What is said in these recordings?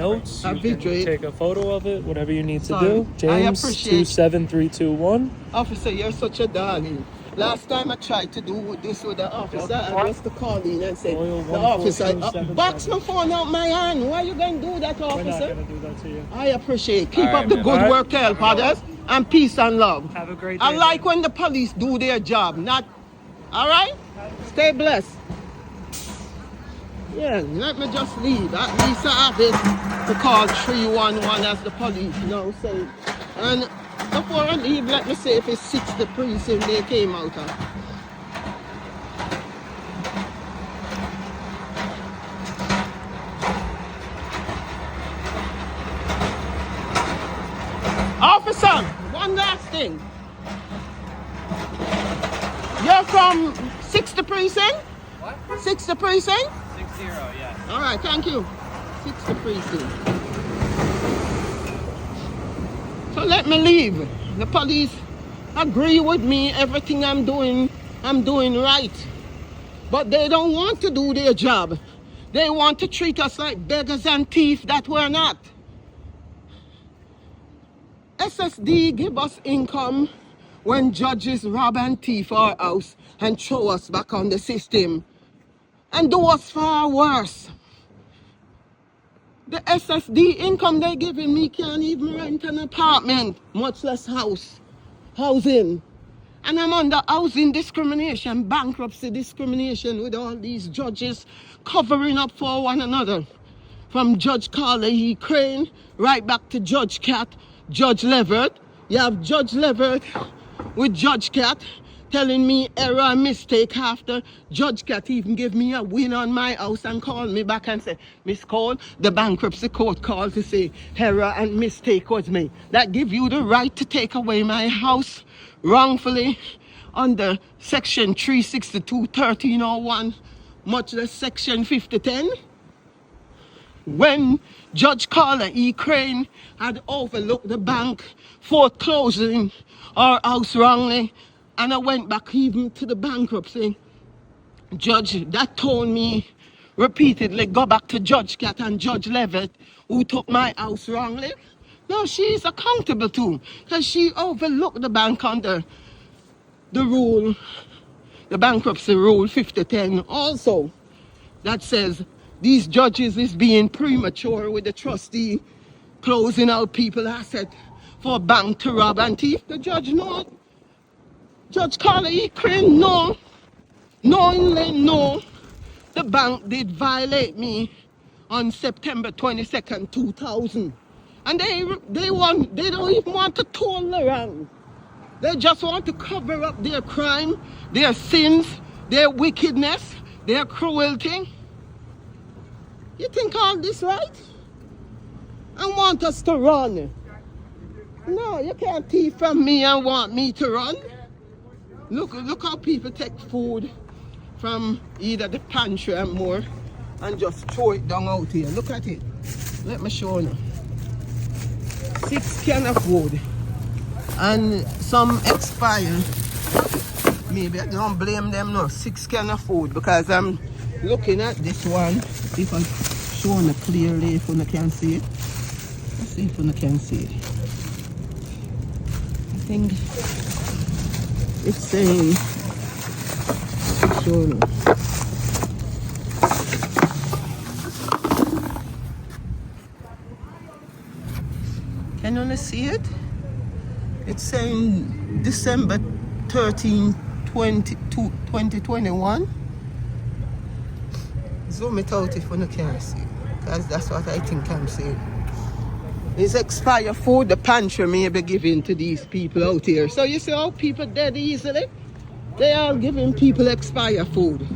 notes. A You video. can take a photo of it, whatever you need to Son, do. I James appreciate- 27321. Officer, you're such a darling. Last time I tried to do this with the officer, I just to call in and say, Oil the officer, 14277. box my phone out my hand. Why you going to do that, We're not officer? going to do that to you. I appreciate. Keep All up right, the man. good All right. work to help others, and peace and love. Have a great day. I like man. when the police do their job, not, all right? Stay blessed. Yeah, let me just leave. At least I have it to call 311 as the police, you know, say. And before I leave, let me say if it's 60 precinct they came out of. Officer, one last thing. You're from 60 precinct? What? 60 precinct? 60, yes. All right, thank you. 60 precinct. So let me leave. The police agree with me. Everything I'm doing right. But they don't want to do their job. They want to treat us like beggars and thieves that we're not. SSD give us income when judges rob and thief our house and throw us back on the system and do us far worse. The SSD income they giving me can't even rent an apartment, much less housing. And I'm under housing discrimination, bankruptcy discrimination with all these judges covering up for one another. From Judge Carly Crane right back to Judge Cat, Judge Leverett. You have Judge Leverett with Judge Cat telling me error and mistake after Judge Cat even give me a win on my house and call me back and say, Miss Cole, the bankruptcy court called to say error and mistake was made. That give you the right to take away my house wrongfully under section 362 1301, much less section 5010. When Judge Carla E. Crane had overlooked the bank foreclosing our house wrongly, and I went back even to the bankruptcy judge that told me repeatedly, go back to Judge Cat and Judge Levitt, who took my house wrongly. Now she's accountable too, because she overlooked the bank under the rule, the bankruptcy rule 5010 also, that says these judges is being premature with the trustee closing out people's assets for a bank to rob and thief. The judge know. Judge Carly Crane know. Knowingly know the bank did violate me on September 22nd, 2000. And they don't even want to turn around. They just want to cover up their crime, their sins, their wickedness, their cruelty. You think all this right? And want us to run? No, you can't thief from me and want me to run. Look how people take food from either the pantry and more and just throw it down out here. Look at it. Let me show you. 6 cans of food and some expire. Maybe I don't blame them no. 6 cans of food because I'm looking at this one. See if I'm showing it clearly if you can see it. Let's see if you can see it. I think it's saying showing it. Can you only see it? It's saying December 13, 2021. Zoom it out if you can't see it, because that's what I think I'm saying. It's expired food the pantry may be giving to these people out here. So you see how people dead easily? They are giving people expired food.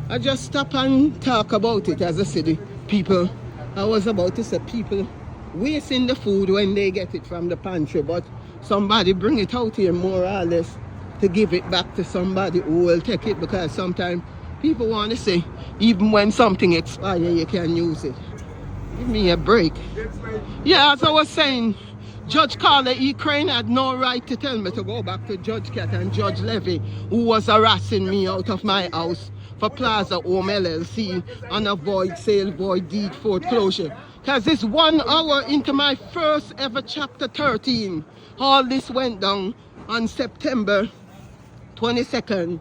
I just stop and talk about it as I said the people. I was about to say people wasting the food when they get it from the pantry, but somebody bring it out here more or less to give it back to somebody who will take it, because sometimes people want to say even when something expires you can use it. Give me a break. Yeah, as I was saying, Judge Carla E. Crane had no right to tell me to go back to Judge Cat and Judge Levy, who was harassing me out of my house for Plaza Home LLC and a void sale, void deed foreclosure. Because it's 1 hour into my first ever chapter 13. All this went down on September 22nd,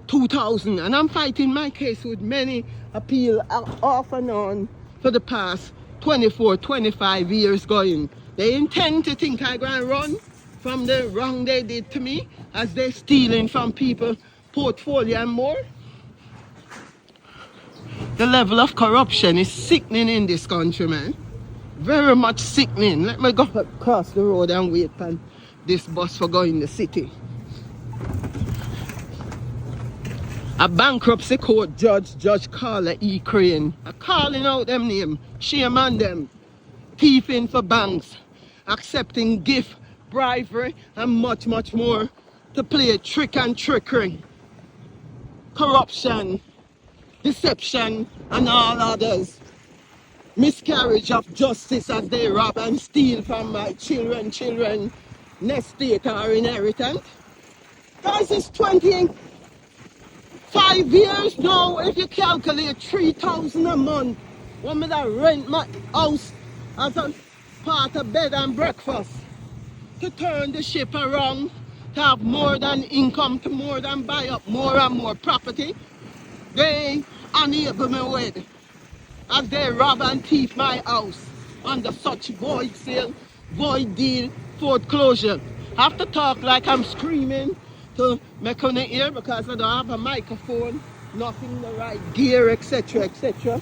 2000. And I'm fighting my case with many appeal off and on for the past 24, 25 years going. They intend to think I'm going to run from the wrong they did to me as they're stealing from people portfolio and more. The level of corruption is sickening in this country, man. Very much sickening. Let me go across the road and wait for this bus for going in the city. A bankruptcy court judge, Judge Carla E. Crane, calling out them name, shame on them, thieving for banks, accepting gift, bribery, and much, much more to play trick and trickery, corruption, deception, and all others. Miscarriage of justice as they rob and steal from my children, nest egg or inheritance. Guys, it's 25 years now. If you calculate 3,000 a month, what me that rent my house as a part of bed and breakfast, to turn the ship around, to have more than income, to more than buy up more and more property, they unable me with, as they rob and thief my house under such void sale, void deal, foreclosure. I have to talk like I'm screaming to make on the ear because I don't have a microphone, nothing the right gear, etc., etc.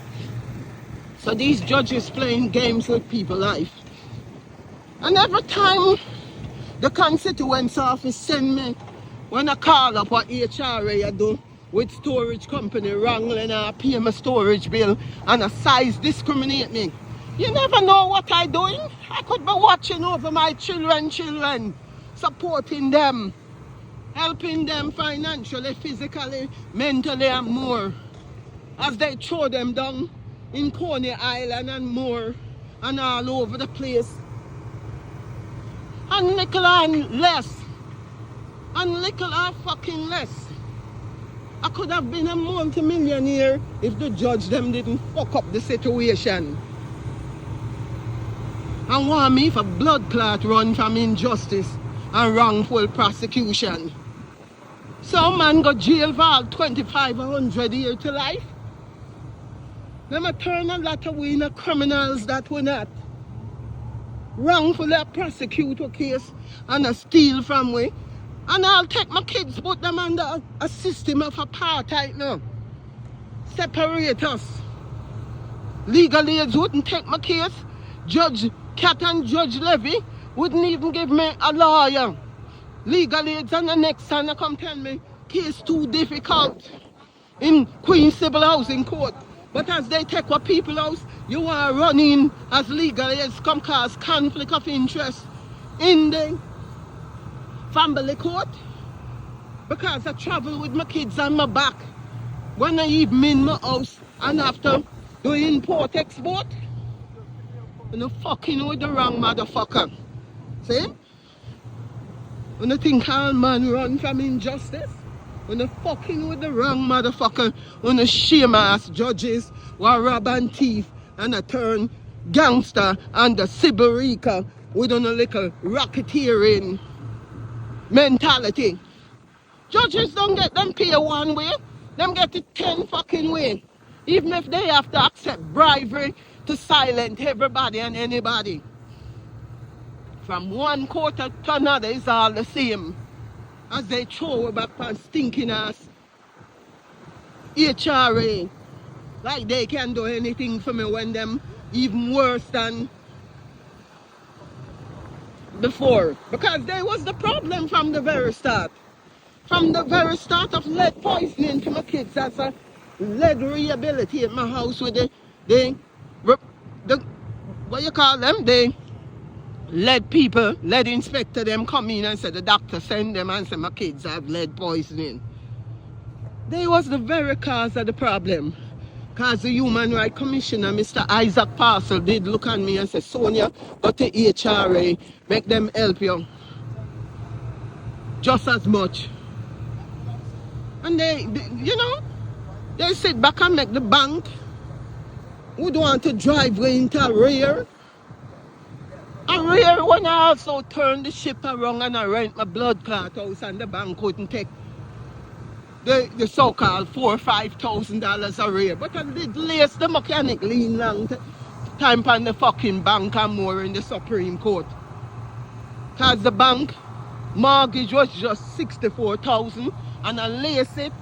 So these judges playing games with people's life. And every time the constituents office send me, when I call up what HRA I do with storage company wrangling, I pay my storage bill and a size discriminate me. You never know what I'm doing. I could be watching over my children, supporting them, helping them financially, physically, mentally, and more, as they throw them down in Coney Island and more, and all over the place. And little and less. And little and fucking less. I could have been a multi-millionaire if the judge them didn't fuck up the situation. And want me for blood clot run from injustice and wrongful prosecution. Some man got jail for all 2,500 years to life. Them a turn a lot of we in criminals that we not. Wrongfully prosecute a case and a steal from we. And I'll take my kids, put them under a system of apartheid now. Separate us. Legal aids wouldn't take my case. Judge Cat and Judge Levy wouldn't even give me a lawyer. Legal aids and the next time they come tell me case too difficult in Queen Civil Housing Court. But as they take what people house, you are running as legal aids come cause conflict of interest in the family court. Because I travel with my kids on my back when I even in my house and after do import export. And I'm fucking with the wrong motherfucker. See? When I think all man run from injustice, when I fucking with the wrong motherfucker, when I shame ass judges who rob and thief and I turn gangster and the Siberica with a little racketeering mentality. Judges don't get them pay one way, them get it 10 fucking way. Even if they have to accept bribery to silence everybody and anybody. From one quarter to another is all the same. As they throw back on stinking ass HRA. Like they can do anything for me when them even worse than before. Because there was the problem from the very start. From the very start of lead poisoning to my kids as a lead rehabilitate my house with the what you call them? They lead people, lead inspector them come in and say the doctor send them and say my kids have lead poisoning. They was the very cause of the problem. Because the Human Rights Commissioner, Mr. Isaac Parcel, did look at me and say, Sonia, go to HRA, make them help you. Just as much. And they you know, They sit back and make the bank. Would want to drive way into a rear. A rear when I also turn the ship around and I rent my blood clot house and the bank couldn't take the so-called $4,000 or $5,000 a rear. But I did lace the mechanic lean long time on the fucking bank and more in the Supreme Court. Cause the bank mortgage was just $64,000 and I lace it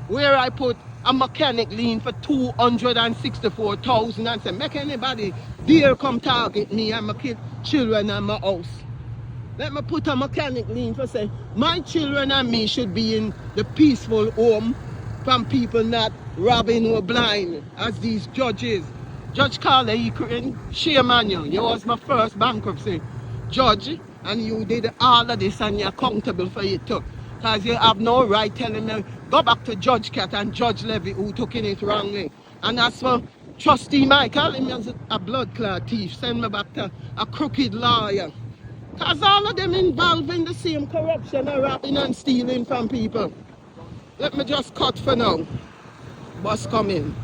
where I put a mechanic lien for $264,000 and say, make anybody dare come target me and my children and my house. Let me put a mechanic lien for say, my children and me should be in the peaceful home from people not robbing or blind as these judges. Judge Carla, shame on you. You was my first bankruptcy judge and you did all of this and you're accountable for it too. Because you have no right telling me, go back to Judge Cat and Judge Levy who took it wrongly. And as for Trustee Michael, him as a blood clot thief, send me back to a crooked lawyer. Because all of them involved in the same corruption and robbing and stealing from people. Let me just cut for now. Boss come in.